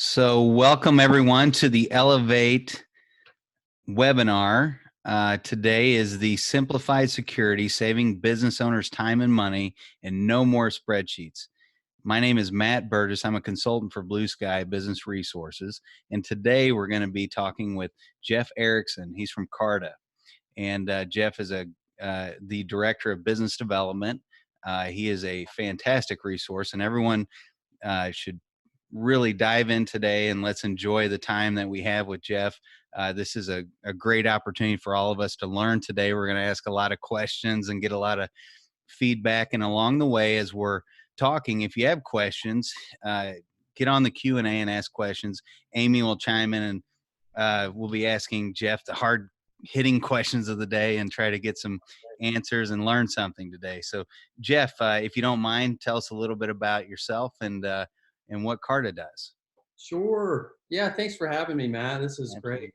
So welcome everyone to the Elevate webinar. Today is the Simplified Security, saving business owners time and money and no more spreadsheets. My name is Matt Burgess. I'm a consultant for Blue Sky Business Resources. And today we're going to be talking with Jeff Erickson. He's from Carta. And Jeff is the Director of Business Development. He is a fantastic resource, and everyone should really dive in today, and let's enjoy the time that we have with Jeff. This is a great opportunity for all of us to learn today. We're going to ask a lot of questions and get a lot of feedback. And along the way, as we're talking, if you have questions, get on the Q&A and ask questions. Amy will chime in, and we'll be asking Jeff the hard hitting questions of the day and try to get some answers and learn something today. So Jeff, if you don't mind, tell us a little bit about yourself and what Carta does. Sure. Yeah, thanks for having me, Matt. This is Absolutely.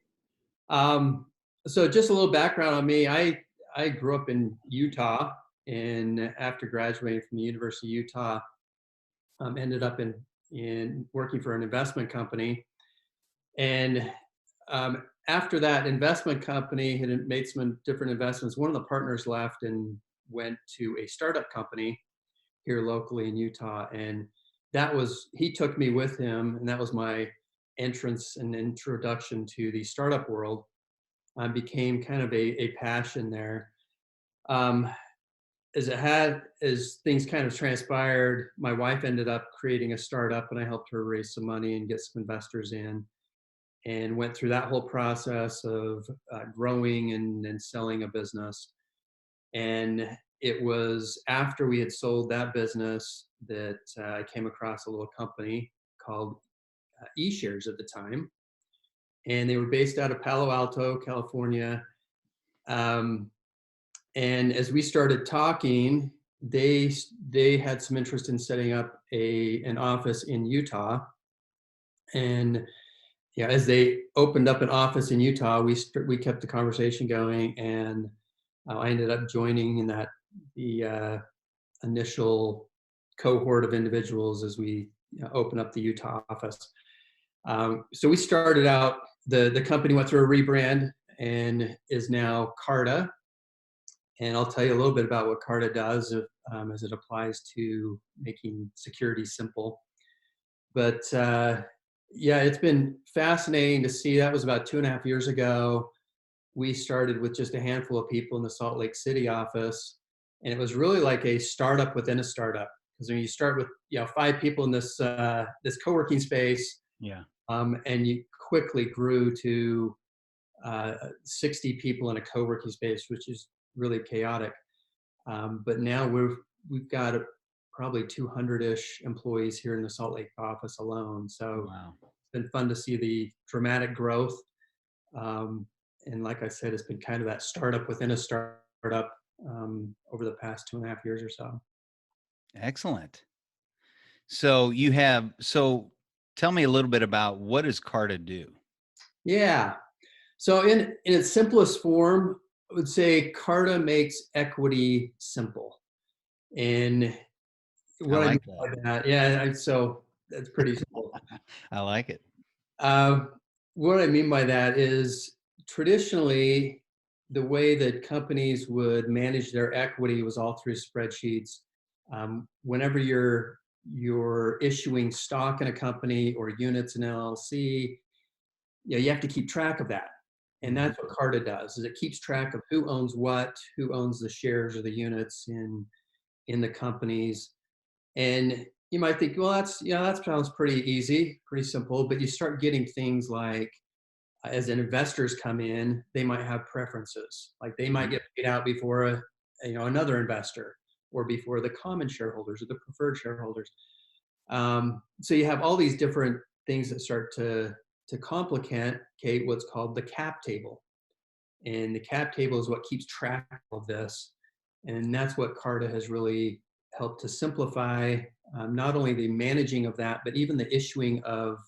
great. So just a little background on me. I grew up in Utah, and after graduating from the University of Utah, ended up in working for an investment company. And after that investment company had made some different investments, one of the partners left and went to a startup company here locally in Utah. And he took me with him, and that was my entrance and introduction to the startup world. Became kind of a passion there. Um, as things kind of transpired, my wife ended up creating a startup, and I helped her raise some money and get some investors in, and went through that whole process of growing and selling a business. And it was after we had sold that business that I came across a little company called eShares at the time. And they were based out of Palo Alto, California. And as we started talking, they had some interest in setting up an office in Utah. And yeah, as they opened up an office in Utah, we kept the conversation going, and I ended up joining in the initial cohort of individuals as we opened up the Utah office. So we started out, the company went through a rebrand and is now Carta. And I'll tell you a little bit about what Carta does as it applies to making security simple. But yeah, it's been fascinating to see. That was about 2.5 years ago. We started with just a handful of people in the Salt Lake City office, and it was really like a startup within a startup. Because when you start with 5 people in this co-working space, Yeah. and you quickly grew to 60 people in a co-working space, which is really chaotic. But now we've got probably 200-ish employees here in the Salt Lake office alone. So Wow. it's been fun to see the dramatic growth. And like I said, it's been kind of that startup within a startup over the past 2.5 years or so. Excellent. So tell me a little bit about, what does Carta do? Yeah. So in its simplest form, I would say Carta makes equity simple. And I what I mean like that. by that, so that's pretty simple. I like it. Uh, what I mean by that is, traditionally, the way that companies would manage their equity was all through spreadsheets. Whenever you're issuing stock in a company or units in an LLC, you have to keep track of that. And that's what Carta does, is it keeps track of who owns what, who owns the shares or the units in the companies. And you might think, well, that sounds pretty easy, pretty simple. But you start getting things like, as investors come in, they might have preferences. Like they might get paid out before another investor, or before the common shareholders or the preferred shareholders. So you have all these different things that start to complicate what's called the cap table. And the cap table is what keeps track of this. And that's what Carta has really helped to simplify, not only the managing of that, but even the issuing of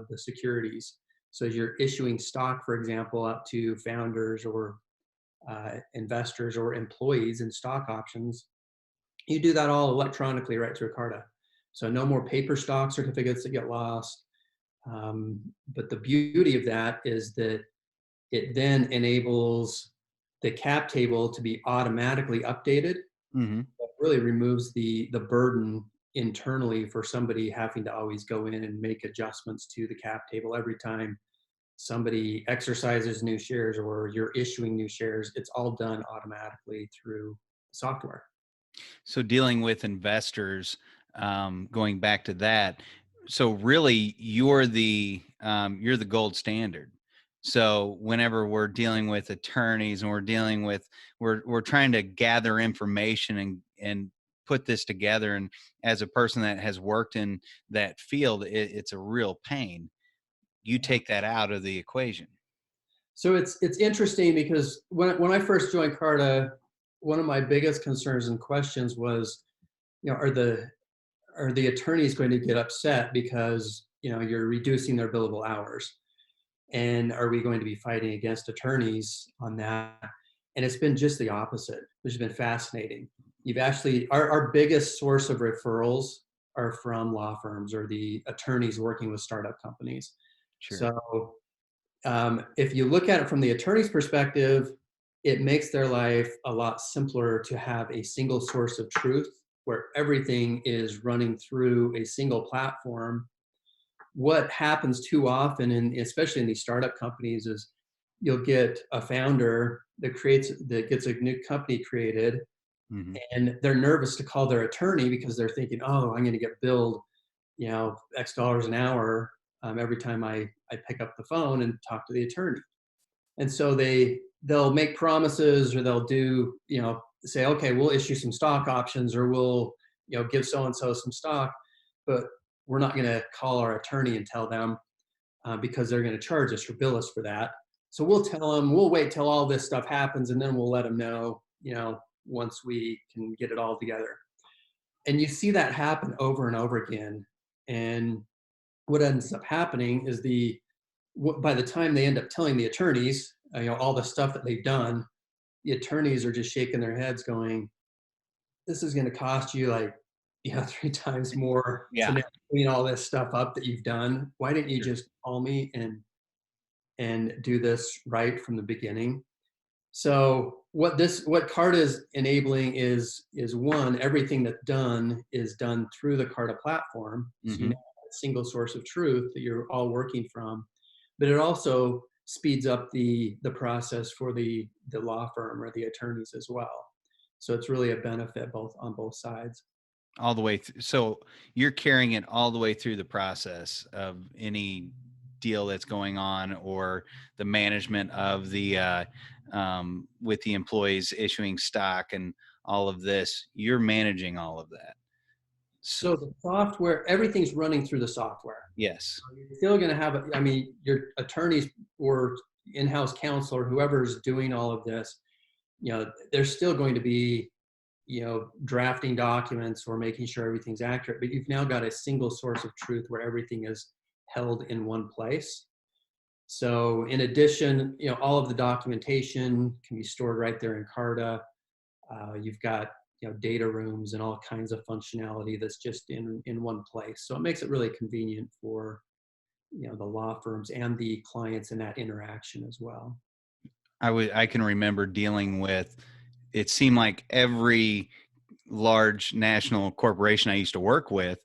the securities. So as you're issuing stock, for example, up to founders or investors or employees in stock options, you do that all electronically right through Carta. So no more paper stock certificates that get lost. But the beauty of that is that it then enables the cap table to be automatically updated. Hmm. That really removes the burden internally for somebody having to always go in and make adjustments to the cap table every time somebody exercises new shares or you're issuing new shares. It's all done automatically through software. So dealing with investors, going back to that, so really you're the gold standard. So whenever we're dealing with attorneys and we're trying to gather information and put this together, and as a person that has worked in that field, it's a real pain. You take that out of the equation. So it's interesting because when I first joined Carta, one of my biggest concerns and questions was, are the attorneys going to get upset because you're reducing their billable hours, and are we going to be fighting against attorneys on that? And it's been just the opposite, which has been fascinating. You've actually our biggest source of referrals are from law firms or the attorneys working with startup companies. Sure. So if you look at it from the attorney's perspective, it makes their life a lot simpler to have a single source of truth where everything is running through a single platform. What happens too often, and especially in these startup companies, is you'll get a founder that gets a new company created, Hmm. and they're nervous to call their attorney because they're thinking, oh, I'm going to get billed X dollars an hour every time I pick up the phone and talk to the attorney. And so they'll make promises, or they'll do, say, okay, we'll issue some stock options, or we'll, give so and so some stock, but we're not going to call our attorney and tell them because they're going to charge us or bill us for that. So we'll tell them, we'll wait till all this stuff happens, and then we'll let them know, once we can get it all together. And you see that happen over and over again. And what ends up happening is by the time they end up telling the attorneys, all the stuff that they've done, the attorneys are just shaking their heads going, this is going to cost you like, 3 times more to Yeah. now clean all this stuff up that you've done. Why didn't you Sure. just call me and do this right from the beginning? So what Carta is enabling is one, everything that's done is done through the Carta platform. So you Hmm. now have a single source of truth that you're all working from. But it also speeds up the process for the law firm or the attorneys as well. So it's really a benefit on both sides. All the way through. So you're carrying it all the way through the process of any deal that's going on, or the management of the with the employees issuing stock and all of this. You're managing all of that. So, So the software, everything's running through the software. yes. You're still going to have, I mean, your attorneys or in-house counsel or whoever's doing all of this, they're still going to be, drafting documents or making sure everything's accurate, but you've now got a single source of truth where everything is held in one place. So in addition, all of the documentation can be stored right there in Carta. You've got, data rooms and all kinds of functionality that's just in one place. So it makes it really convenient for, the law firms and the clients in that interaction as well. I can remember dealing with, it seemed like every large national corporation I used to work with,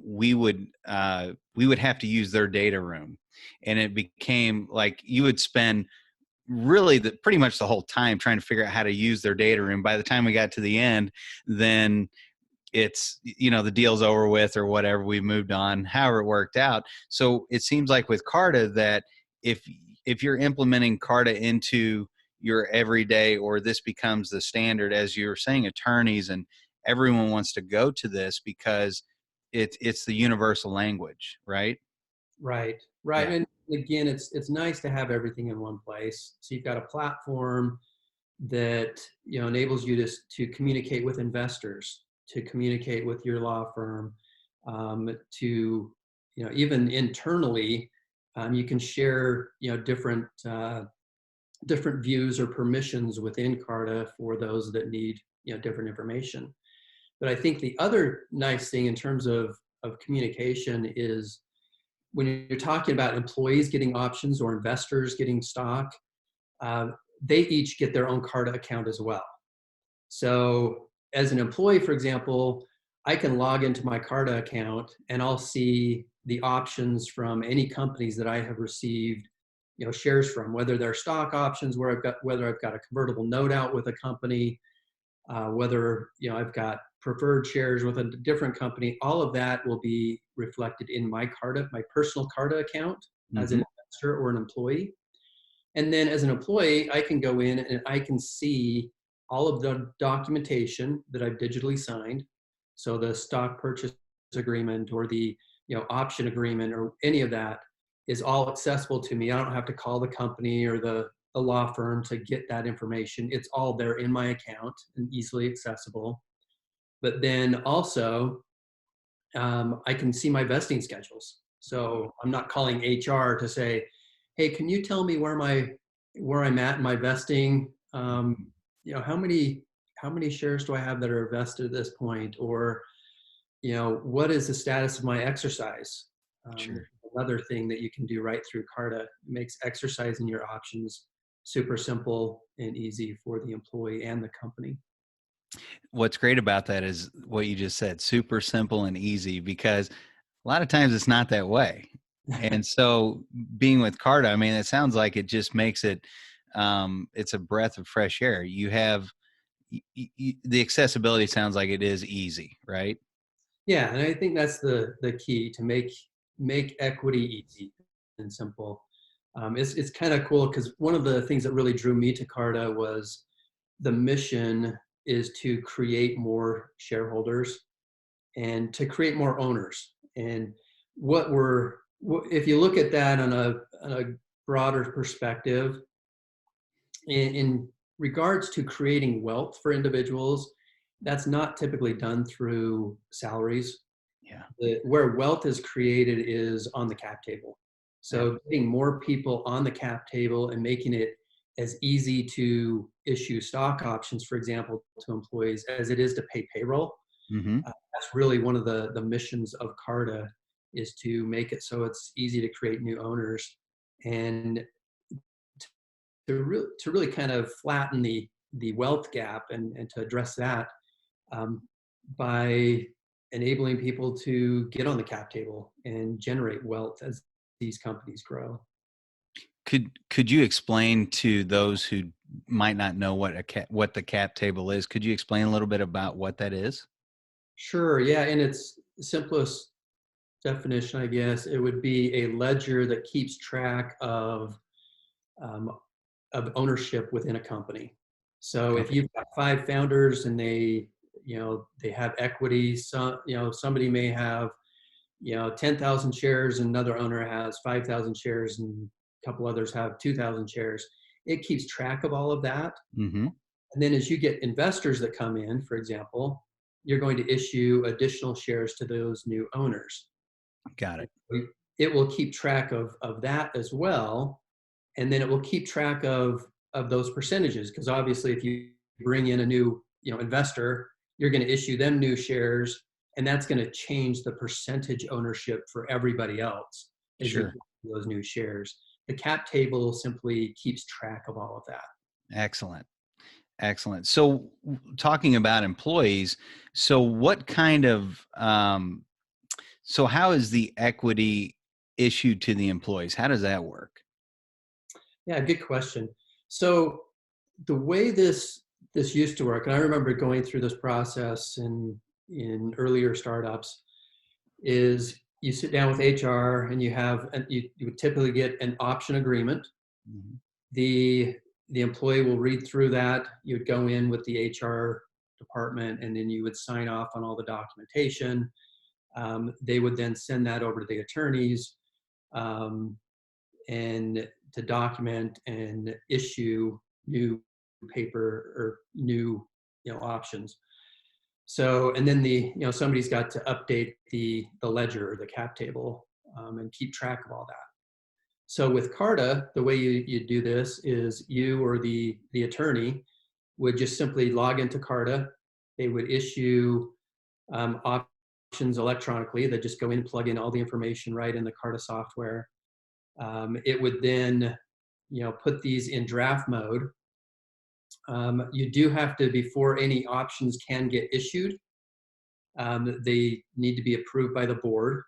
we would have to use their data room, and it became like you would spend really pretty much the whole time trying to figure out how to use their data room. By the time we got to the end, then it's, the deal's over with or whatever, we moved on, however it worked out. So it seems like with Carta that if you're implementing Carta into your everyday, or this becomes the standard, as you were saying, attorneys and everyone wants to go to this because it's the universal language, right? Right, right. Yeah. And again, it's nice to have everything in one place. So you've got a platform that enables you to communicate with investors, to communicate with your law firm, to even internally, you can share different views or permissions within Carta for those that need different information. But I think the other nice thing in terms of communication is when you're talking about employees getting options or investors getting stock, uh, they each get their own Carta account as well. So as an employee, for example, I can log into my Carta account and I'll see the options from any companies that I have received, shares from, whether they're stock options, whether I've got a convertible note out with a company, whether I've got preferred shares with a different company. All of that will be reflected in my Carta, my personal Carta account as Mm-hmm. an investor or an employee. And then as an employee, I can go in and I can see all of the documentation that I've digitally signed. So the stock purchase agreement or the option agreement or any of that is all accessible to me. I don't have to call the company or the law firm to get that information. It's all there in my account and easily accessible. But then also, I can see my vesting schedules. So I'm not calling HR to say, "Hey, can you tell me where I'm at in my vesting? How many shares do I have that are vested at this point? Or what is the status of my exercise?" Sure. Another thing that you can do right through Carta makes exercising your options super simple and easy for the employee and the company. What's great about that is what you just said, super simple and easy, because a lot of times it's not that way. And so being with Carta, I mean, it sounds like it just makes it, it's a breath of fresh air. You have the accessibility sounds like it is easy, right? Yeah, and I think that's the key to make equity easy and simple. It's kind of cool because one of the things that really drew me to Carta was the mission is to create more shareholders and to create more owners. And if you look at that on a broader perspective, in regards to creating wealth for individuals, that's not typically done through salaries. Yeah. Where wealth is created is on the cap table. So getting more people on the cap table and making it as easy to issue stock options, for example, to employees as it is to pay payroll. Mm-hmm. That's really one of the missions of Carta, is to make it so it's easy to create new owners and to really kind of flatten the wealth gap and to address that, um, by enabling people to get on the cap table and generate wealth as these companies grow. Could you explain to those who might not know what the cap table is? Could you explain a little bit about what that is? Sure, yeah, in its simplest definition, I guess, it would be a ledger that keeps track um, of ownership within a company. So if Okay. you've got 5 founders and they have equity, somebody may have 10,000 shares and another owner has 5,000 shares and a couple others have 2,000 shares. It keeps track of all of that. Mm-hmm. And then as you get investors that come in, for example, you're going to issue additional shares to those new owners. Got And it. it will keep track of that as well. And then it will keep track of those percentages, because obviously if you bring in a new investor, you're going to issue them new shares, and that's going to change the percentage ownership for everybody else as you Sure. get those new shares. The cap table simply keeps track of all of that. Excellent. Excellent. So, talking about employees, so what kind of, so how is the equity issued to the employees? How does that work? Yeah, good question. So the way this used to work, and I remember going through this process in earlier startups, is you sit down with HR and you would typically get an option agreement. Mhm. The employee will read through that. You would go in with the HR department and then you would sign off on all the documentation. They would then send that over to the attorneys, um, and to document and issue new paper or new options. So, and then somebody's got to update the ledger or the cap table, and keep track of all that. So with Carta, the way you do this is you or the attorney would just simply log into Carta. They would issue options electronically. They just go in, plug in all the information right in the Carta software. It would then, put these in draft mode. You do have to, before any options can get issued, they need to be approved by the board.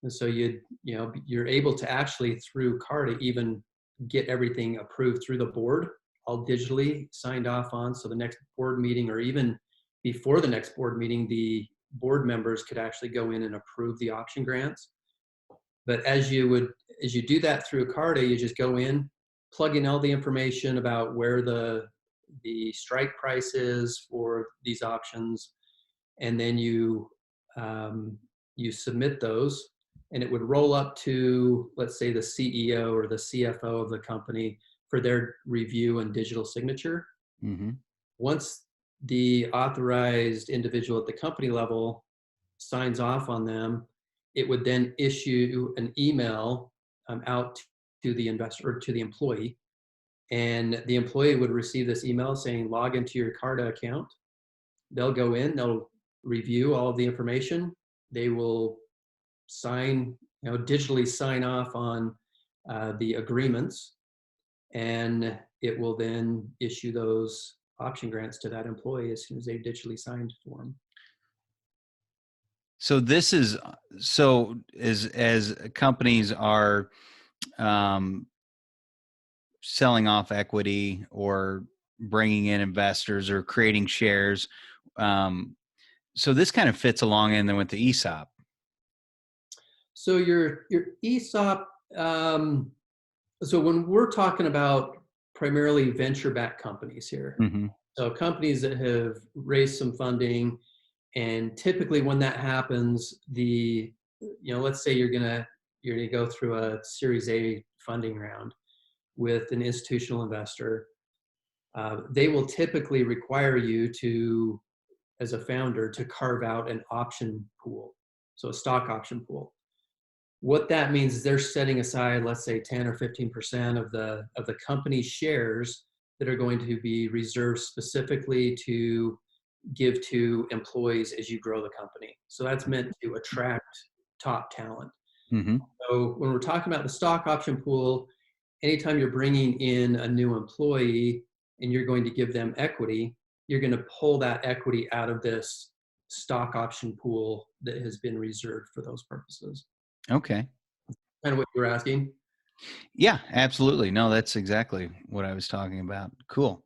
And so you're able to actually, through Carta, even get everything approved through the board, all digitally signed off on. So the next board meeting, or even before the next board meeting, the board members could actually go in and approve the option grants. But as you do that through Carta, you just go in, plug in all the information about where the strike price is for these options, and then you submit those, and it would roll up to, let's say, the CEO or the CFO of the company for their review and digital signature. Mm-hmm. Once the authorized individual at the company level signs off on them, it would then issue an email out to the investor or to the employee. And the employee would receive this email saying, log into your Carta account. They'll go in, they'll review all of the information. They will sign, digitally sign off on the agreements, and it will then issue those option grants to that employee as soon as they've digitally signed for them. So this is as companies are selling off equity or bringing in investors or creating shares. So this kind of fits along in there with the ESOP. So your ESOP, so when we're talking about primarily venture-backed companies here, Mm-hmm. so companies that have raised some funding, and typically when that happens, let's say you're gonna go through a Series A funding round with an institutional investor. They will typically require you to, as a founder, to carve out an option pool, so a stock option pool. What that means is they're setting aside, let's say, 10 or 15% of the company's shares that are going to be reserved specifically to give to employees as you grow the company. So that's meant to attract top talent. Mm-hmm. So when we're talking about the stock option pool, anytime you're bringing in a new employee and you're going to give them equity, you're going to pull that equity out of this stock option pool that has been reserved for those purposes. Okay. Kind of what you were asking. Yeah, absolutely. No, that's exactly what I was talking about. Cool.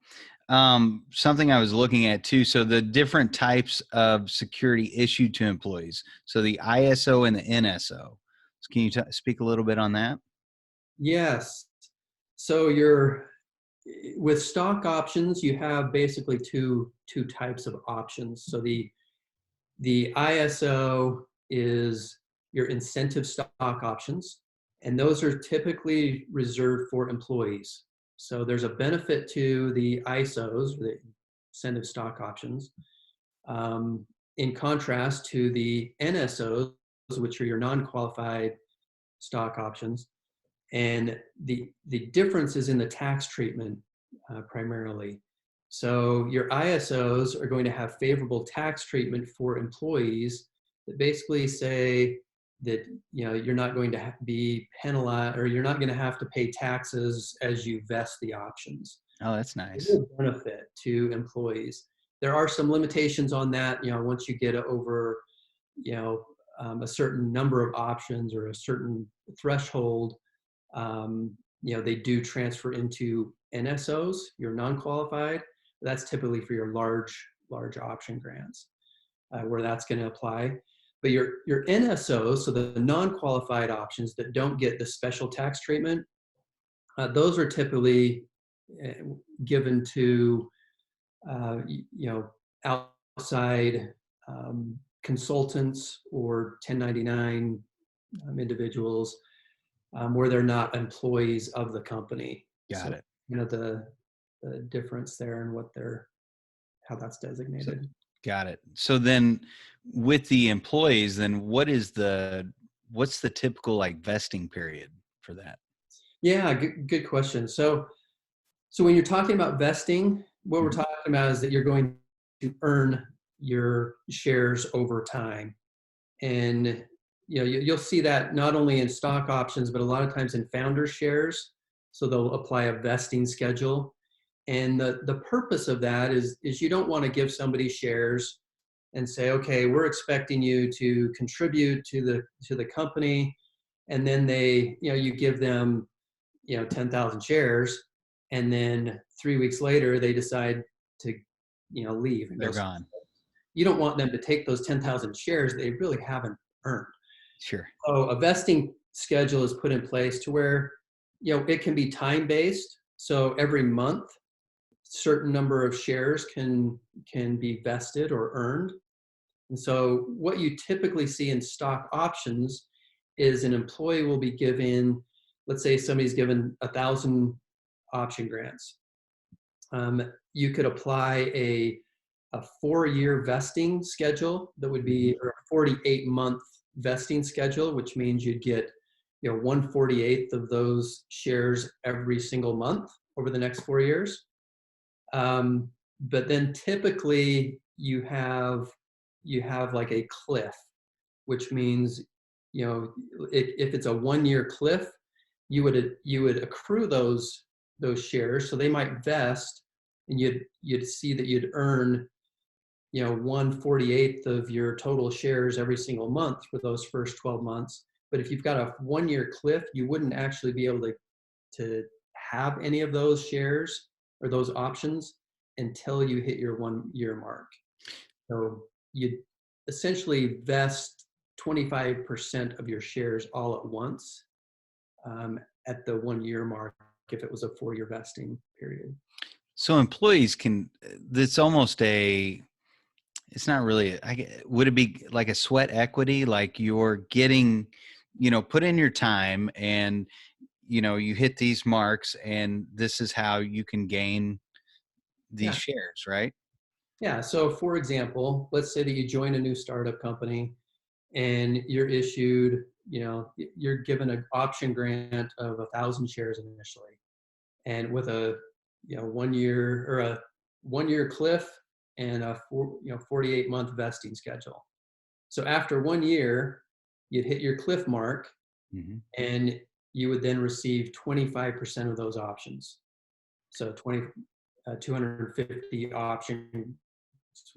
Something I was looking at too. So the different types of security issued to employees. So the ISO and the NSO. So can you speak a little bit on that? Yes. So with stock options, you have basically two types of options. So the ISO is your incentive stock options, and those are typically reserved for employees. So there's a benefit to the ISOs, the incentive stock options, in contrast to the NSOs, which are your non-qualified stock options. And the difference is in the tax treatment primarily. So your ISOs are going to have favorable tax treatment for employees that basically say that you're not going to be penalized, or you're not going to have to pay taxes as you vest the options. Oh, that's nice. It's a benefit to employees. There are some limitations on that. Once you get over a certain number of options or a certain threshold, they do transfer into NSOs, your non-qualified. That's typically for your large option grants, where that's going to apply. But your NSOs, so the non-qualified options that don't get the special tax treatment, those are typically given to outside consultants or 1099 individuals, where they're not employees of the company. Got it. The difference there and how that's designated. Got it. So then with the employees, then what's the typical vesting period for that? Yeah, good question. So when you're talking about vesting, what we're talking about is that you're going to earn your shares over time. And you'll see that not only in stock options, but a lot of times in founder shares. So they'll apply a vesting schedule. And the purpose of that is you don't want to give somebody shares and say, okay, we're expecting you to contribute to the company, and then you give them 10,000 shares, and then 3 weeks later they decide to leave and They're go. gone. You don't want them to take those 10,000 shares they really haven't earned. Sure. So a vesting schedule is put in place to where it can be time based. So every month, certain number of shares can be vested or earned. And so what you typically see in stock options is an employee will be given, let's say somebody's given 1,000 option grants. You could apply a 4-year vesting schedule that would be, or a 48-month vesting schedule, which means you'd get 1/48 of those shares every single month over the next 4 years. But then typically you have like a cliff, which means if it's a 1-year cliff, you would accrue those shares, so they might vest, and you'd see that you'd earn 1/48 of your total shares every single month for those first 12 months. But if you've got a 1-year cliff, you wouldn't actually be able to have any of those shares or those options until you hit your 1-year mark. So you essentially vest 25% of your shares all at once at the 1-year mark if it was a 4-year vesting period. So employees can, it's almost it's not really, would it be like a sweat equity? Like you're getting, put in your time and, you hit these marks and this is how you can gain these Yeah. shares, right? Yeah. So for example, let's say that you join a new startup company and you're issued, you're given an option grant of 1,000 shares initially, and with a 1-year or a 1-year cliff and a 48-month vesting schedule. So after 1 year, you'd hit your cliff mark, Mm-hmm. and you would then receive 25% of those options. So 250 options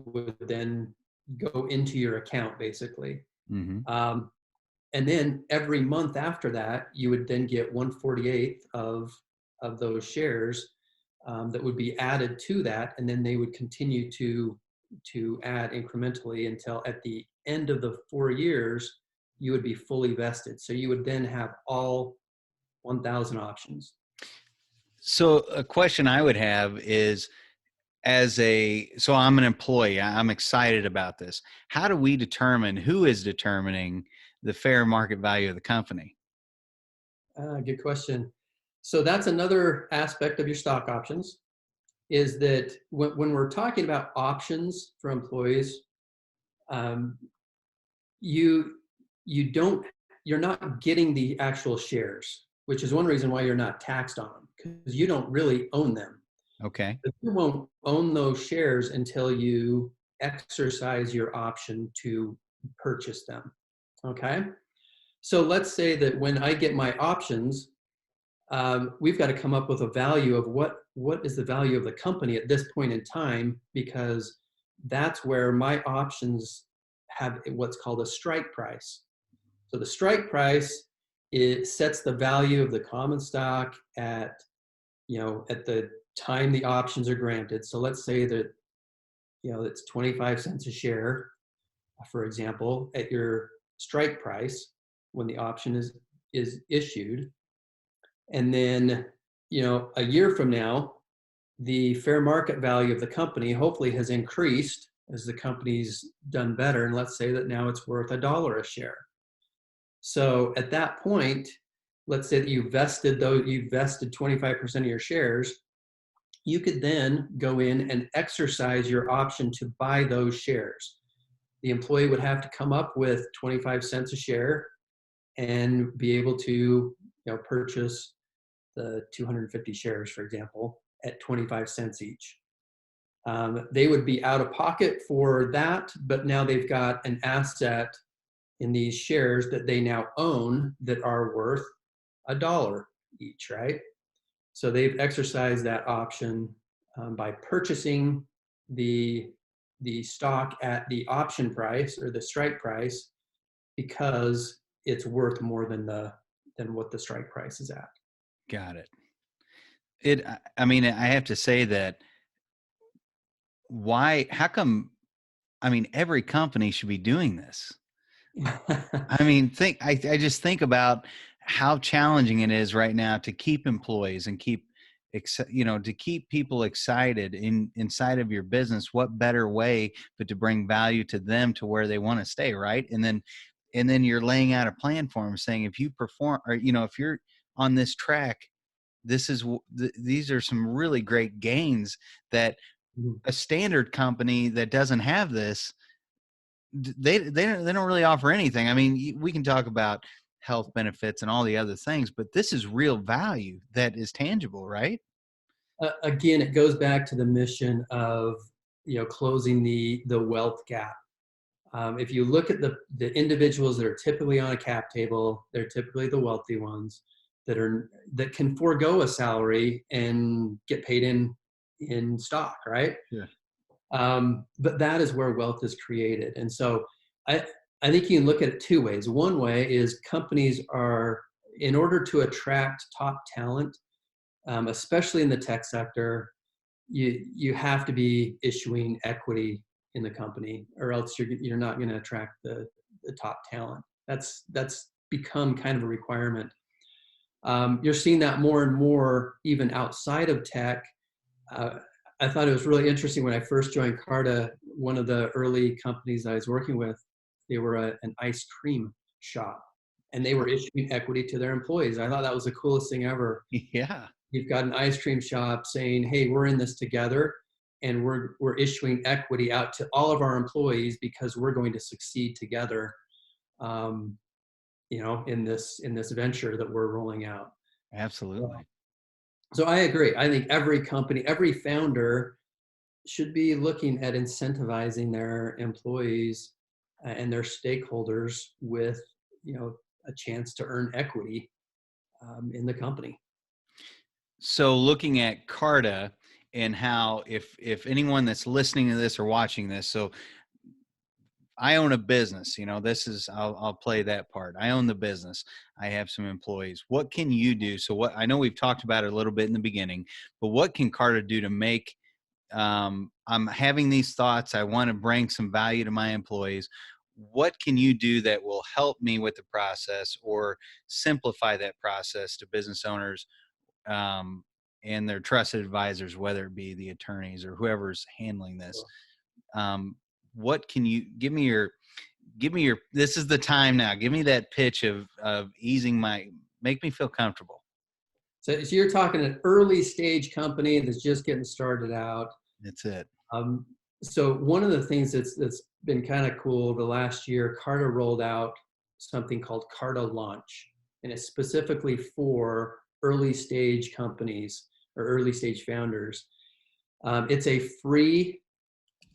would then go into your account, basically. Mm-hmm. And then every month after that, you would then get 1/48 of those shares that would be added to that, and then they would continue to add incrementally until at the end of the 4 years, you would be fully vested. So you would then have all 1,000 options. So a question I would have is, so I'm an employee, I'm excited about this. How do we determine, who is determining the fair market value of the company? Good question. So that's another aspect of your stock options, is that when we're talking about options for employees, um, you you don't you're not getting the actual shares, which is one reason why you're not taxed on them, because you don't really own them. Okay. But you won't own those shares until you exercise your option to purchase them. Okay. So let's say that when I get my options, we've got to come up with a value of what is the value of the company at this point in time, because that's where my options have what's called a strike price. So the strike price, it sets the value of the common stock at the time the options are granted. So let's say that it's 25 cents a share, for example, at your strike price when the option is issued. And then, a year from now, the fair market value of the company hopefully has increased as the company's done better. And let's say that now it's worth $1 a share. So at that point, let's say that you vested 25% of your shares, you could then go in and exercise your option to buy those shares. The employee would have to come up with 25 cents a share and be able to purchase the 250 shares, for example, at 25 cents each. They would be out of pocket for that, but now they've got an asset in these shares that they now own that are worth $1 each, right? So they've exercised that option by purchasing the stock at the option price or the strike price because it's worth more than what the strike price is at. Got it. I mean, I have to say that how come, I mean, every company should be doing this. I mean, I just think about how challenging it is right now to keep employees and to keep people excited inside of your business. What better way but to bring value to them to where they want to stay, right? And then you're laying out a plan for them, saying if you perform, or if you're on this track, these are some really great gains that a standard company that doesn't have this, they don't really offer anything. I mean, we can talk about health benefits and all the other things, but this is real value that is tangible, right? Again, it goes back to the mission of closing the wealth gap. If you look at the individuals that are typically on a cap table, they're typically the wealthy ones that can forego a salary and get paid in stock, right? Yeah. But that is where wealth is created. And so I think you can look at it two ways. One way is companies are, in order to attract top talent, especially in the tech sector, you have to be issuing equity in the company, or else you're not going to attract the top talent. That's become kind of a requirement. You're seeing that more and more even outside of tech. I thought it was really interesting when I first joined Carta. One of the early companies I was working with, they were an ice cream shop, and they were issuing equity to their employees. I thought that was the coolest thing ever. Yeah. You've got an ice cream shop saying, "Hey, we're in this together, and we're issuing equity out to all of our employees because we're going to succeed together." In this venture that we're rolling out. Absolutely. So I agree. I think every company, every founder should be looking at incentivizing their employees and their stakeholders with, a chance to earn equity in the company. So looking at Carta and how, if anyone that's listening to this or watching this, so I own a business, this is, I'll play that part. I own the business. I have some employees. What can you do? So I know we've talked about it a little bit in the beginning, but what can Carta do to make, I'm having these thoughts. I want to bring some value to my employees. What can you do that will help me with the process or simplify that process to business owners, um, and their trusted advisors, whether it be the attorneys or whoever's handling this? Um, what can you give me your this is the time now. Give me that pitch of make me feel comfortable. So you're talking an early stage company that's just getting started out. That's it. Um, so one of the things that's been kind of cool the last year, Carta rolled out something called Carta Launch, and it's specifically for early stage companies or early stage founders. It's a free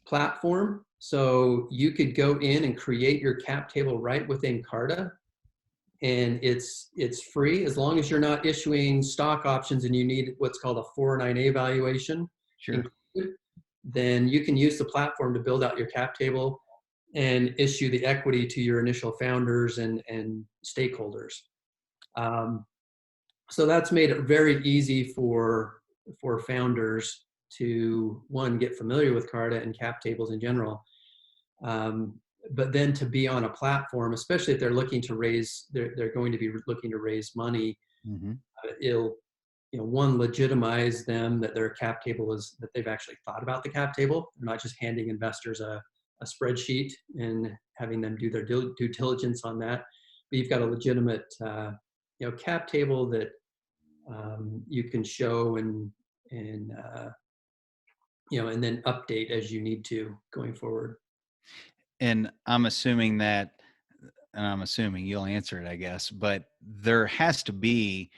platform, so you could go in and create your cap table right within Carta, and it's free as long as you're not issuing stock options and you need what's called a 409A valuation Sure. included. Then you can use the platform to build out your cap table and issue the equity to your initial founders and stakeholders. So that's made it very easy for founders to, one, get familiar with Carta and cap tables in general, but then to be on a platform, especially if they're looking to raise, they're going to be looking to raise money. Mm-hmm. It'll, one, legitimize them that their cap table is, that they've actually thought about the cap table. They're not just handing investors a spreadsheet and having them do their due diligence on that. But you've got a legitimate, cap table that you can show and then update as you need to going forward. And I'm assuming you'll answer it, I guess, but there has to be,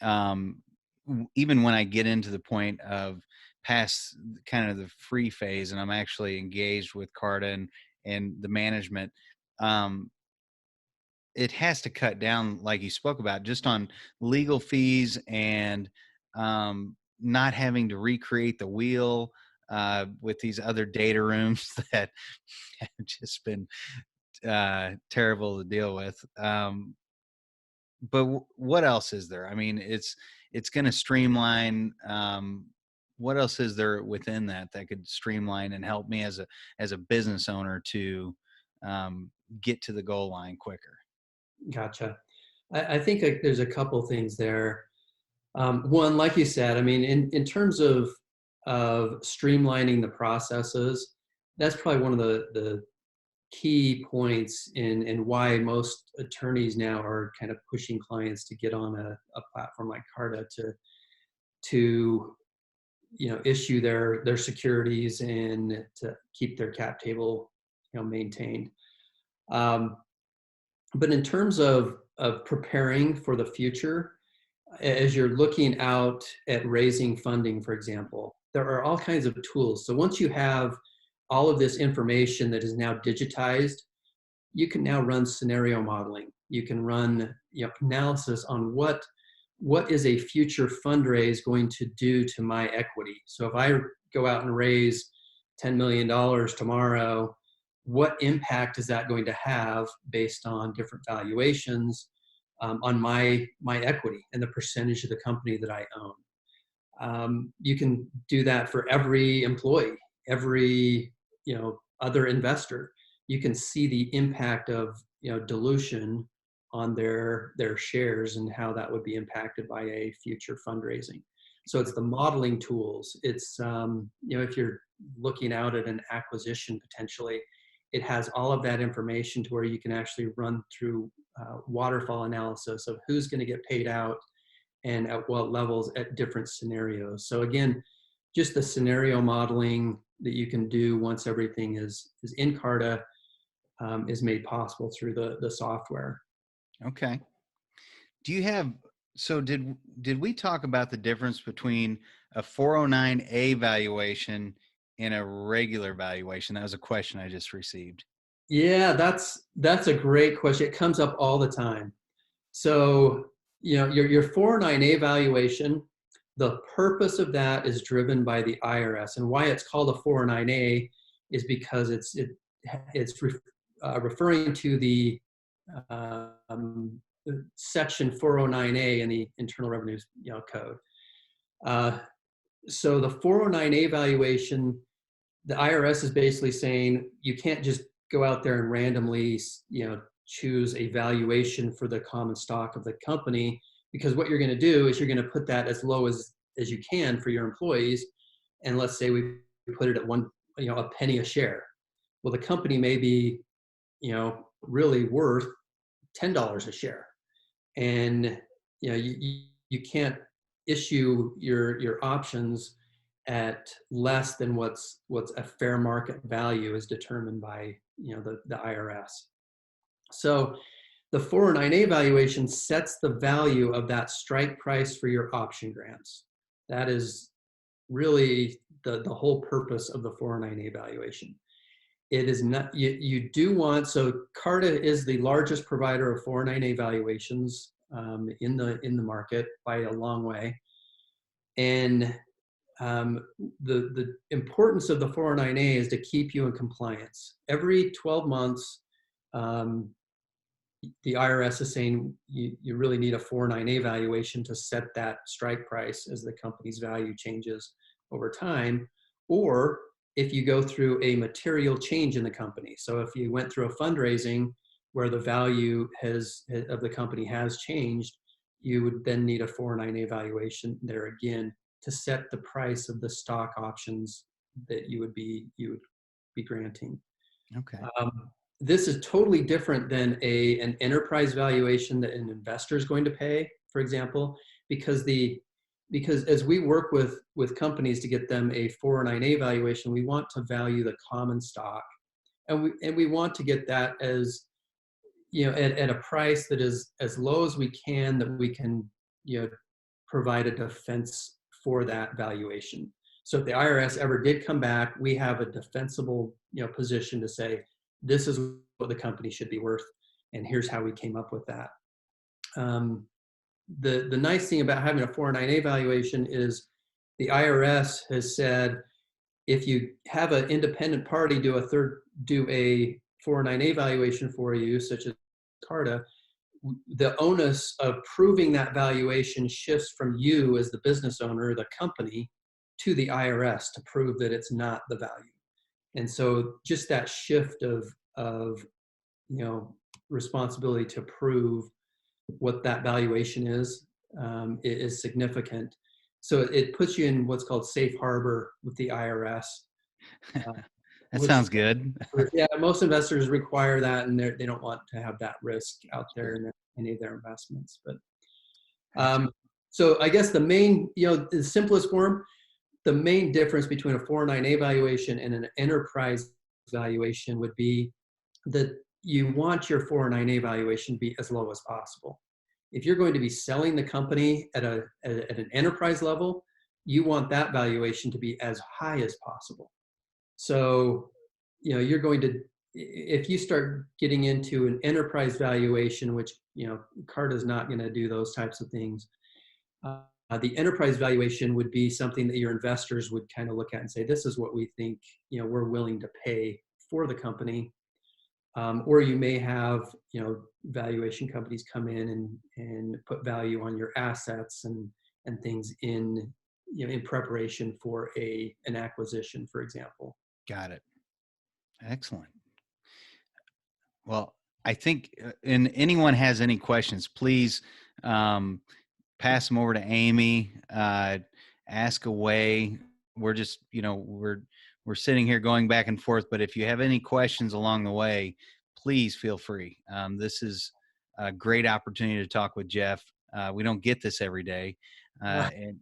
even when I get into the point of past kind of the free phase and I'm actually engaged with Carta and the management, um, it has to cut down, like you spoke about, just on legal fees and not having to recreate the wheel with these other data rooms that have just been terrible to deal with. But what else is there? I mean, it's going to streamline. What else is there within that could streamline and help me as a business owner to um, get to the goal line quicker? Gotcha. I think like there's a couple things there. One, like you said, I mean, in terms of streamlining the processes, that's probably one of the key points in why most attorneys now are kind of pushing clients to get on a platform like Carta to issue their securities and to keep their cap table maintained. Um, but in terms of preparing for the future, as you're looking out at raising funding, for example, there are all kinds of tools. So once you have all of this information that is now digitized, you can now run scenario modeling. You can run analysis on what is a future fundraise going to do to my equity. So if I go out and raise $10 million tomorrow, what impact is that going to have based on different valuations on my equity and the percentage of the company that I own? You can do that for every employee, every other investor. You can see the impact of dilution on their shares and how that would be impacted by a future fundraising. So it's the modeling tools. It's if you're looking out at an acquisition potentially, it has all of that information to where you can actually run through waterfall analysis of who's going to get paid out and at what levels at different scenarios. So again, just the scenario modeling that you can do once everything is in Carta is made possible through the software. Okay. Do you have, so did we talk about the difference between a 409A valuation and a regular valuation? That was a question I just received. Yeah, that's a great question. It comes up all the time. So, your 409A valuation, the purpose of that is driven by the IRS, and why it's called a 409A is because it's referring to the section 409A in the Internal Revenue Code. So the 409A valuation, the IRS is basically saying you can't just go out there and randomly, choose a valuation for the common stock of the company, because what you're going to do is you're going to put that as low as you can for your employees. And let's say we put it at a penny a share. Well, the company may be, really worth $10 a share. And, you can't issue your options at less than what's a fair market value is determined by the IRS. So the 409A valuation sets the value of that strike price for your option grants. That is really the whole purpose of the 409A valuation. It is not, you do want, so Carta is the largest provider of 409A valuations in the market by a long way. And the importance of the 409A is to keep you in compliance. Every 12 months, the IRS is saying you really need a 409A valuation to set that strike price as the company's value changes over time, or if you go through a material change in the company. So if you went through a fundraising where the value of the company has changed, you would then need a 409A valuation there again to set the price of the stock options that you would be granting. Okay. This is totally different than an enterprise valuation that an investor is going to pay, for example, because as we work with companies to get them a 409A valuation, we want to value the common stock, and we want to get that as at a price that is as low as we can, that we can provide a defense for that valuation. So if the IRS ever did come back, we have a defensible position to say this is what the company should be worth. and here's how we came up with that. The nice thing about having a 409A valuation is the IRS has said if you have an independent party do a 409A valuation for you, such as CARTA, the onus of proving that valuation shifts from you as the business owner, the company, to the IRS to prove that it's not the value. And so just that shift of responsibility to prove what that valuation is significant. So it puts you in what's called safe harbor with the IRS, uh, That which sounds good. yeah, most investors require that, and they don't want to have that risk out there in any of their investments. But so I guess the simplest form, the main difference between a 409A valuation and an enterprise valuation would be that you want your 409A valuation to be as low as possible. If you're going to be selling the company at an enterprise level, you want that valuation to be as high as possible. So, you're going to, if you start getting into an enterprise valuation, which, CARTA is not going to do those types of things. The enterprise valuation would be something that your investors would kind of look at and say, this is what we think, we're willing to pay for the company. Or you may have, valuation companies come in and put value on your assets and things in preparation for an acquisition, for example. Got it. Excellent. Well, I think, and anyone has any questions, please pass them over to Amy. Ask away. We're just, we're sitting here going back and forth. But if you have any questions along the way, please feel free. This is a great opportunity to talk with Jeff. We don't get this every day, and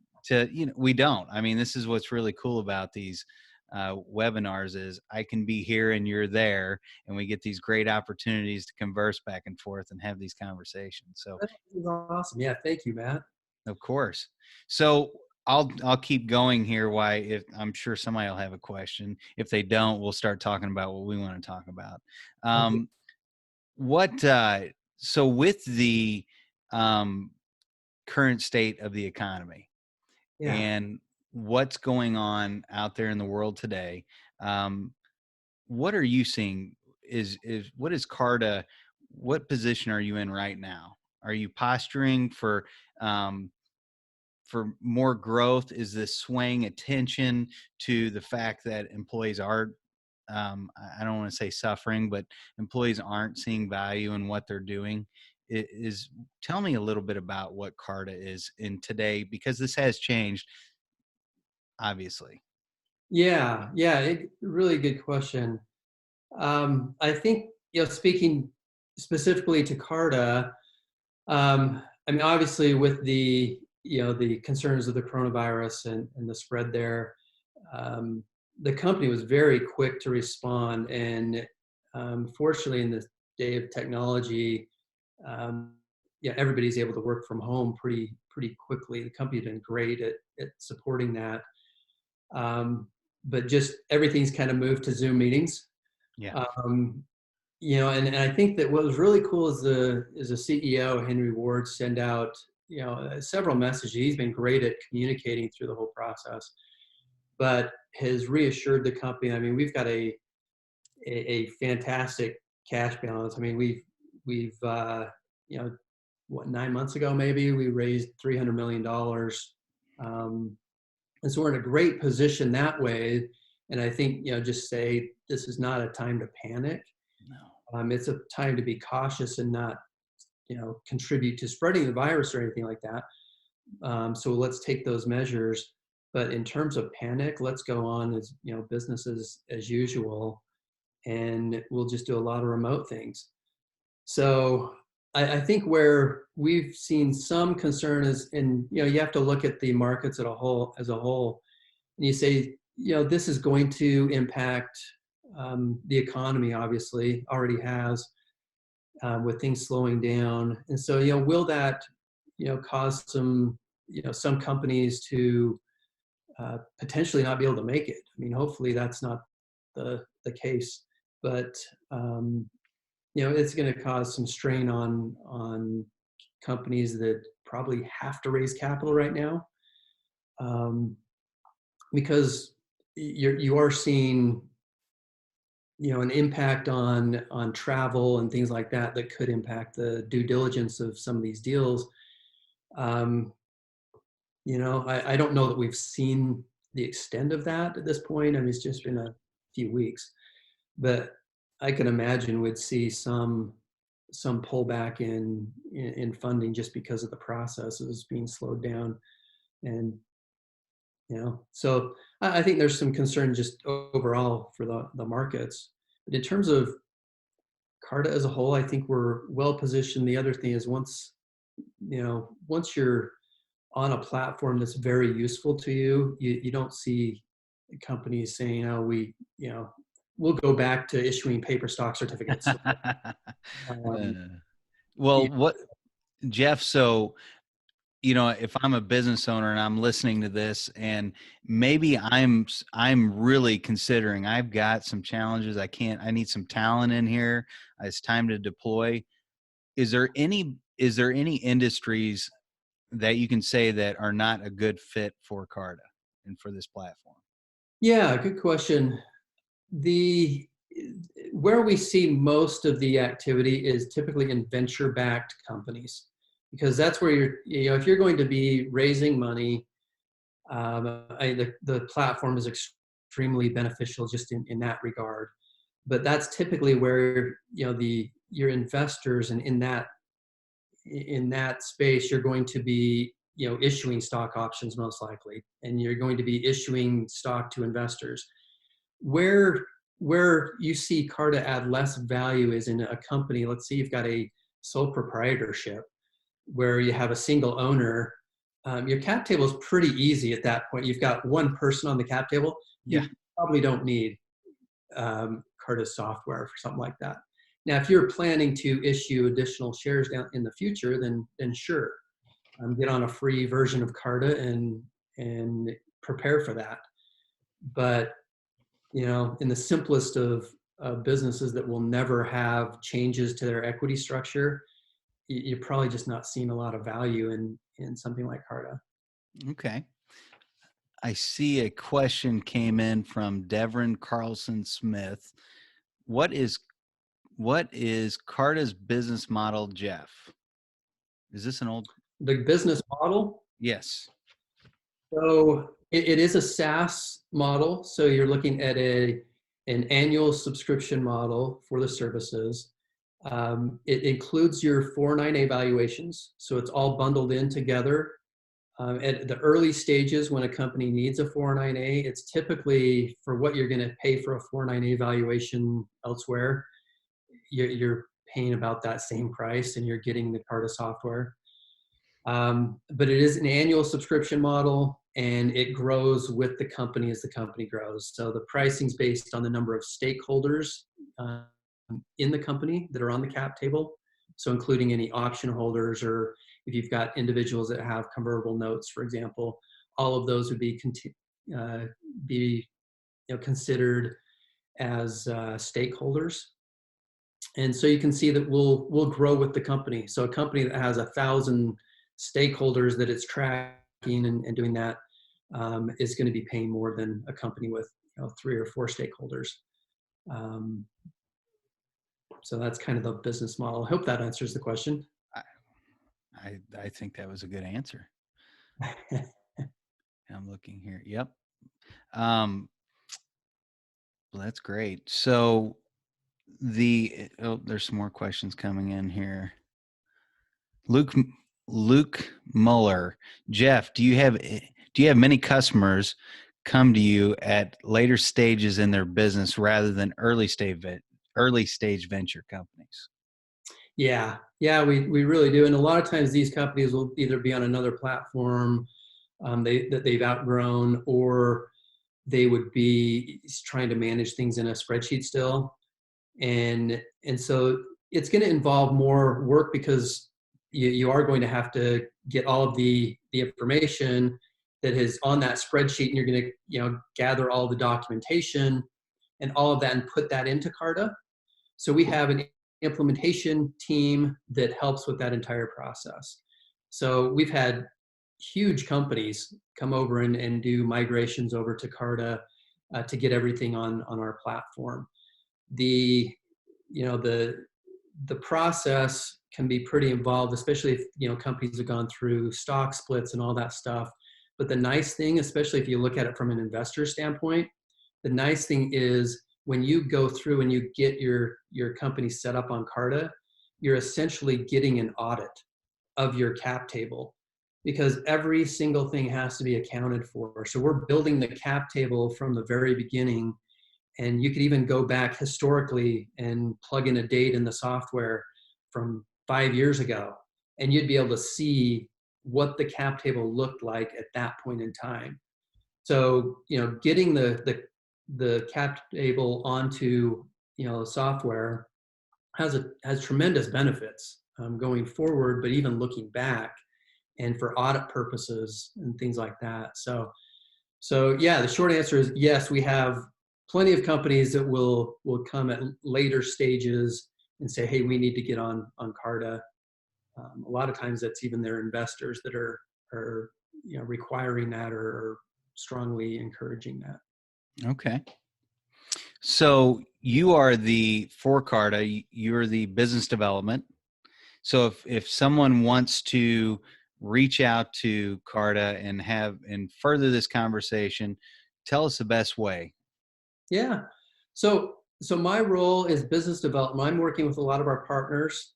we don't. I mean, this is what's really cool about these webinars is I can be here and you're there, and we get these great opportunities to converse back and forth and have these conversations. So That's awesome. Yeah. Thank you, Matt. of course. So I'll keep going here. Why? If I'm sure somebody will have a question. If they don't, we'll start talking about what we want to talk about. Okay. What? So with the current state of the economy Yeah. and what's going on out there in the world today, what are you seeing? What is CARTA? What position are you in right now? Are you posturing for more growth? Is this swaying attention to the fact that employees are, I don't want to say suffering, but employees aren't seeing value in what they're doing? Tell me a little bit about what CARTA is in today, because this has changed, obviously. Yeah. Yeah. Really good question. I think, speaking specifically to CARTA, I mean, obviously with the concerns of the coronavirus and the spread there, the company was very quick to respond. And fortunately, in this day of technology, everybody's able to work from home pretty quickly. The company's been great at supporting that. But just everything's kind of moved to Zoom meetings. Yeah. Um, and I think that what was really cool is the CEO, Henry Ward, send out, several messages. He's been great at communicating through the whole process, but has reassured the company. I mean, we've got a fantastic cash balance. I mean, we've 9 months ago, maybe we raised $300 million. And so we're in a great position that way. And I think, just say this is not a time to panic. No. It's a time to be cautious and not, contribute to spreading the virus or anything like that. So let's take those measures. But in terms of panic, let's go on as, business as usual, and we'll just do a lot of remote things. So I think where we've seen some concern is, and you have to look at the markets as a whole, and you say, this is going to impact the economy. Obviously, already has, with things slowing down, and so will that cause some companies to potentially not be able to make it. I mean, hopefully that's not the case, but it's going to cause some strain on companies that probably have to raise capital right now, um, because you are seeing an impact on travel and things like that that could impact the due diligence of some of these deals. Um, I don't know that we've seen the extent of that at this point. I mean, it's just been a few weeks, but I can imagine we'd see some pullback in funding just because of the processes being slowed down. And so I think there's some concern just overall for the markets. But in terms of Carta as a whole, I think we're well positioned. The other thing is once you're on a platform that's very useful to you, you don't see companies saying, "Oh, we'll go back to issuing paper stock certificates." Uh, Um, well, yeah, what, Jeff? So, if I'm a business owner and I'm listening to this, and maybe I'm really considering, I've got some challenges. I need some talent in here. It's time to deploy. Is there any industries that you can say that are not a good fit for Carta and for this platform? yeah, good question. The Where we see most of the activity is typically in venture-backed companies, because that's where if you're going to be raising money, the platform is extremely beneficial just in that regard. But that's typically where your investors, and in that space, you're going to be issuing stock options most likely, and you're going to be issuing stock to investors. Where you see Carta add less value is in a company. Let's say you've got a sole proprietorship where you have a single owner. Your cap table is pretty easy at that point. You've got one person on the cap table. Yeah. You probably don't need Carta software for something like that. Now, if you're planning to issue additional shares down in the future, then sure, get on a free version of Carta and prepare for that. But in the simplest of businesses that will never have changes to their equity structure, you're probably just not seeing a lot of value in something like Carta. Okay. I see a question came in from Devon Carlson Smith. What is Carta's business model, Jeff? Is this an old? The business model, Yes. so it is a SaaS model. So you're looking at an annual subscription model for the services. It includes your 409A valuations, so it's all bundled in together. At the early stages, when a company needs a 409A, it's typically for what you're going to pay for a 409A valuation elsewhere. You're paying about that same price, and you're getting the Carta software. But it is an annual subscription model, and it grows with the company as the company grows. So the pricing is based on the number of stakeholders in the company that are on the cap table. So including any option holders, or if you've got individuals that have convertible notes, for example, all of those would be considered as stakeholders. And so you can see that we'll grow with the company. So a company that has 1,000 stakeholders that it's tracking and doing that is going to be paying more than a company with 3 or 4 stakeholders. So that's kind of the business model. I hope that answers the question. I think that was a good answer. I'm looking here. Yep. Well, that's great. So there's some more questions coming in here. Luke Muller, Jeff, do you have many customers come to you at later stages in their business rather than early stage venture companies? Yeah, we really do. And a lot of times these companies will either be on another platform that they've outgrown, or they would be trying to manage things in a spreadsheet still. And so it's going to involve more work, because you are going to have to get all of the information that is on that spreadsheet, and you're going to gather all the documentation and all of that and put that into Carta. So we have an implementation team that helps with that entire process. So we've had huge companies come over and do migrations over to Carta to get everything on our platform. The you know the process can be pretty involved, especially if companies have gone through stock splits and all that stuff. But the nice thing, especially if you look at it from an investor standpoint, the nice thing is when you go through and you get your company set up on Carta, you're essentially getting an audit of your cap table because every single thing has to be accounted for. So we're building the cap table from the very beginning, and you could even go back historically and plug in a date in the software from 5 years ago, and you'd be able to see what the cap table looked like at that point in time. So, getting the cap table onto software has tremendous benefits going forward, but even looking back and for audit purposes and things like that. So yeah, the short answer is yes. We have plenty of companies that will come at later stages and say, hey, we need to get on Carta. A lot of times that's even their investors that are requiring that or strongly encouraging that. Okay. So you are for Carta, you're the business development. So if someone wants to reach out to Carta and further this conversation, tell us the best way. Yeah. So my role is business development. I'm working with a lot of our partners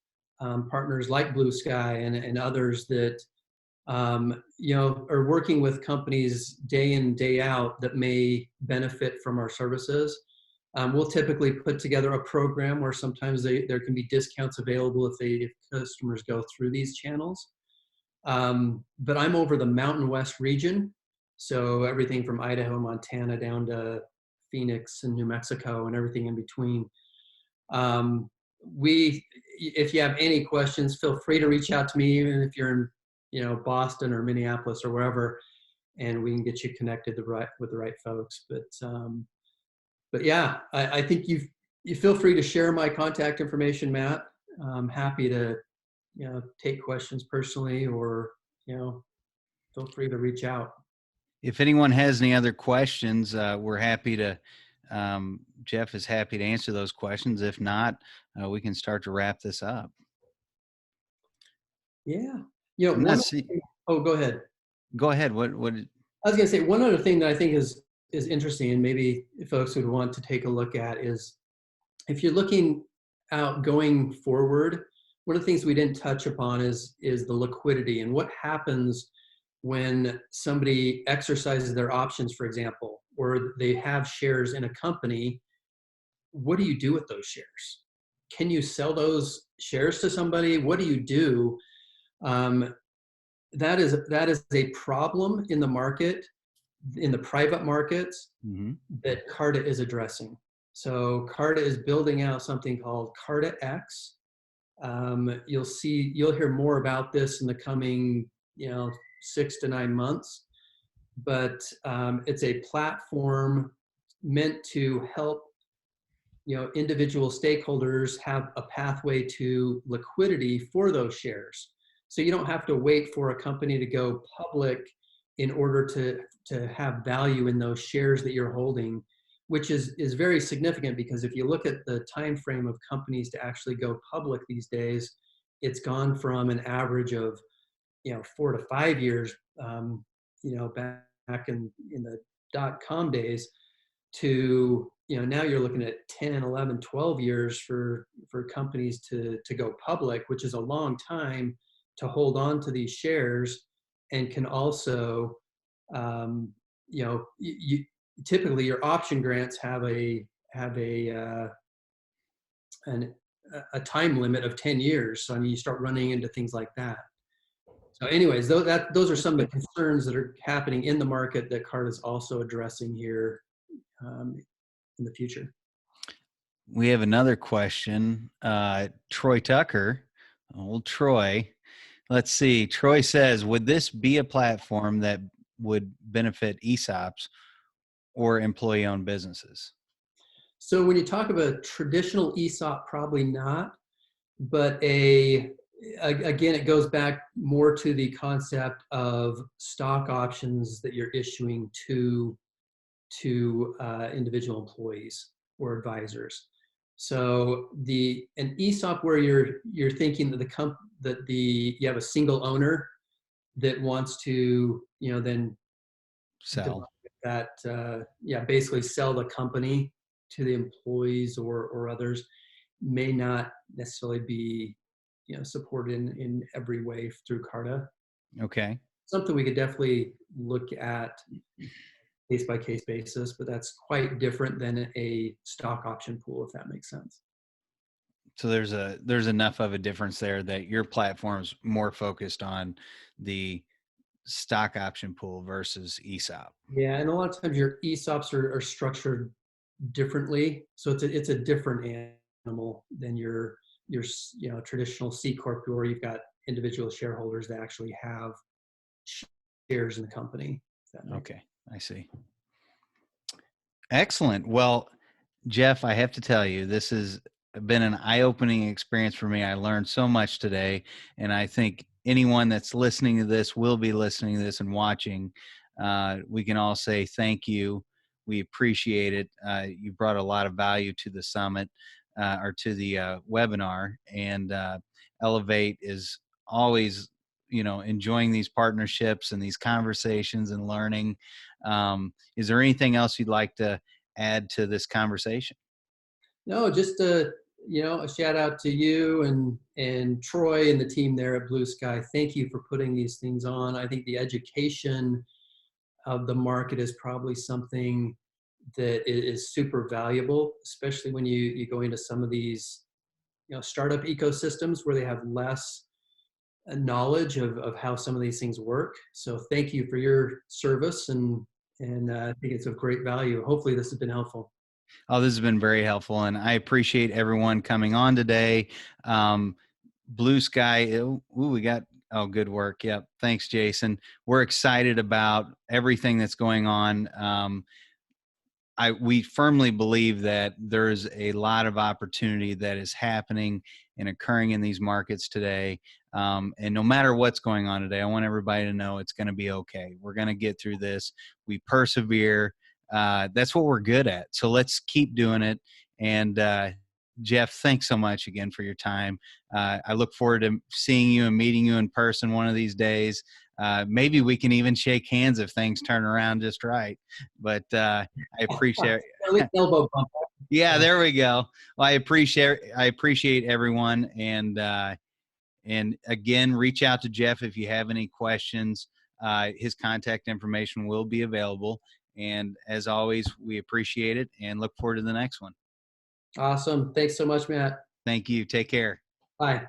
like Blue Sky and others that are working with companies day in, day out that may benefit from our services. We'll typically put together a program where sometimes there can be discounts available if customers go through these channels. But I'm over the Mountain West region, so everything from Idaho, Montana, down to Phoenix and New Mexico and everything in between. If you have any questions, feel free to reach out to me, even if you're in Boston or Minneapolis or wherever, and we can get you connected with the right folks. But yeah, I think you feel free to share my contact information, Matt. I'm happy to take questions personally, or feel free to reach out. If anyone has any other questions, we're happy to. Jeff is happy to answer those questions. If not, we can start to wrap this up. Yeah. Oh, go ahead. Go ahead. What? I was going to say one other thing that I think is interesting, and maybe folks would want to take a look at, is if you're looking out going forward, one of the things we didn't touch upon is the liquidity and what happens when somebody exercises their options, for example, or they have shares in a company. What do you do with those shares? Can you sell those shares to somebody? What do you do? That is a problem in the market, in the private markets, that Carta is addressing. So Carta is building out something called Carta X. You'll hear more about this in the coming 6 to 9 months, but it's a platform meant to help individual stakeholders have a pathway to liquidity for those shares. So you don't have to wait for a company to go public in order to have value in those shares that you're holding, which is very significant, because if you look at the time frame of companies to actually go public these days, it's gone from an average of 4 to 5 years back in the .com days to now you're looking at 10, 11, 12 years for companies to go public, which is a long time to hold on to these shares, and can also typically your option grants have a time limit of 10 years. So you start running into things like that. So anyways, those are some of the concerns that are happening in the market that Carta is also addressing here in the future. We have another question. Troy Tucker, old Troy. Let's see. Troy says, would this be a platform that would benefit ESOPs or employee-owned businesses? So when you talk about traditional ESOP, probably not. but again, it goes back more to the concept of stock options that you're issuing to individual employees or advisors. So an ESOP where you're thinking that you have a single owner that wants to then Sell. that basically sell the company to the employees or others may not necessarily be supported in every way through Carta. Okay. Something we could definitely look at case by case basis, but that's quite different than a stock option pool, if that makes sense. So there's enough of a difference there that your platform's more focused on the stock option pool versus ESOP. Yeah, and a lot of times your ESOPs are structured differently, so it's a different animal than your traditional C corp, where you've got individual shareholders that actually have shares in the company. Okay, I see. Excellent. Well, Jeff, I have to tell you, this has been an eye-opening experience for me. I learned so much today, and I think anyone that's listening to this will be listening to this and watching. We can all say thank you. We appreciate it. You brought a lot of value to the summit or to the webinar, and Elevate is always, enjoying these partnerships and these conversations and learning. Is there anything else you'd like to add to this conversation? No, just a shout out to you and Troy and the team there at Blue Sky. Thank you for putting these things on. I think the education of the market is probably something that is super valuable, especially when you go into some of these startup ecosystems where they have less knowledge of how some of these things work. So thank you for your service, and I think it's of great value. Hopefully this has been helpful. Oh, this has been very helpful, and I appreciate everyone coming on today. Blue Sky, we got, oh, good work. Yep. Thanks, Jason. We're excited about everything that's going on. We firmly believe that there's a lot of opportunity that is happening and occurring in these markets today. And no matter what's going on today, I want everybody to know it's going to be okay. We're going to get through this. We persevere. That's what we're good at. So let's keep doing it. And Jeff, thanks so much again for your time. I look forward to seeing you and meeting you in person one of these days. Maybe we can even shake hands if things turn around just right. But I appreciate At least elbow bump. yeah, there we go. Well, I appreciate everyone, and again, reach out to Jeff if you have any questions. His contact information will be available. And as always, we appreciate it and look forward to the next one. Awesome. Thanks so much, Matt. Thank you. Take care. Bye.